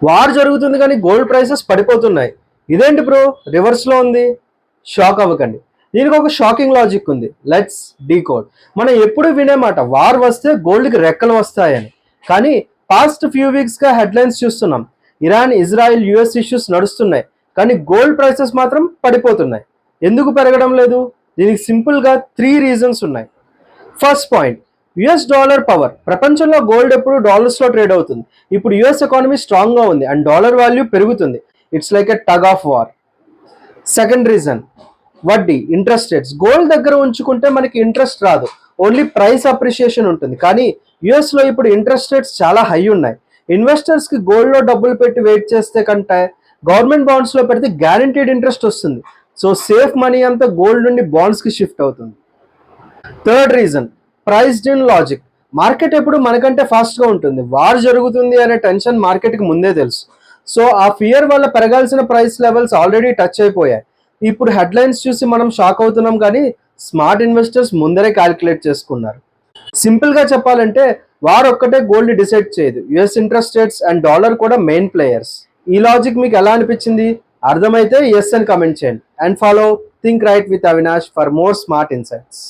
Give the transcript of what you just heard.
War జరుగుతుంది కానీ gold prices పడిపోతున్నాయి. ఇదేంటి బ్రో రివర్స్లో ఉంది? షాక్ అవ్వకండి. దీనికి ఒక షాకింగ్ లాజిక్ ఉంది. Let's decode. మనం ఎప్పుడు వినే మాట వార్ వస్తే గోల్డ్కి రెక్కలు వస్తాయని. కానీ పాస్ట్ ఫ్యూ వీక్స్గా హెడ్లైన్స్ చూస్తున్నాం. ఇరాన్, ఇజ్రాయిల్, యుఎస్ ఇష్యూస్ నడుస్తున్నాయి. కానీ గోల్డ్ ప్రైసెస్ మాత్రం పడిపోతున్నాయి. ఎందుకు పెరగడం లేదు? దీనికి సింపుల్గా 3 రీజన్స్ ఉన్నాయి. First point, US dollar power. ప్రపంచంలో గోల్డ్ ఎప్పుడు డాలర్స్లో ట్రేడ్ అవుతుంది. ఇప్పుడు యుఎస్ ఎకానమీ స్ట్రాంగ్గా ఉంది అండ్ డాలర్ వాల్యూ పెరుగుతుంది. It's like a tug of war. Second reason, వడ్డీ, ఇంట్రెస్ట్ రేట్స్. గోల్డ్ దగ్గర ఉంచుకుంటే మనకి ఇంట్రెస్ట్ రాదు, ఓన్లీ ప్రైస్ అప్రిషియేషన్ ఉంటుంది. కానీ యుఎస్లో ఇప్పుడు ఇంట్రెస్ట్ రేట్స్ చాలా హై ఉన్నాయి. ఇన్వెస్టర్స్కి గోల్డ్లో డబ్బులు పెట్టి వెయిట్ చేస్తే కంటే గవర్నమెంట్ బాండ్స్లో పెడితే గ్యారంటీడ్ ఇంట్రెస్ట్ వస్తుంది. సో సేఫ్ మనీ అంతా గోల్డ్ నుండి బాండ్స్కి షిఫ్ట్ అవుతుంది. Third reason, priced in logic. Market ఎప్పుడు మనకంటే ఫాస్ట్గా ఉంటుంది. వార్ జరుగుతుంది అనే టెన్షన్ మార్కెట్కి ముందే తెలుసు. సో ఆ ఫియర్ వల్ల పెరగాల్సిన ప్రైస్ లెవెల్స్ ఆల్రెడీ టచ్ అయిపోయాయి. ఇప్పుడు హెడ్లైన్స్ చూసి మనం షాక్ అవుతున్నాం, కానీ స్మార్ట్ ఇన్వెస్టర్స్ ముందరే క్యాలిక్యులేట్ చేసుకున్నారు. సింపుల్గా చెప్పాలంటే వార్ ఒక్కటే గోల్డ్ డిసైడ్ చేయదు. US interest rates and dollar కూడా మెయిన్ ప్లేయర్స్. ఈ లాజిక్ మీకు ఎలా అనిపించింది? అర్థమైతే ఎస్ అని కమెంట్ చేయండి. And follow think right with Avinash for more smart insights.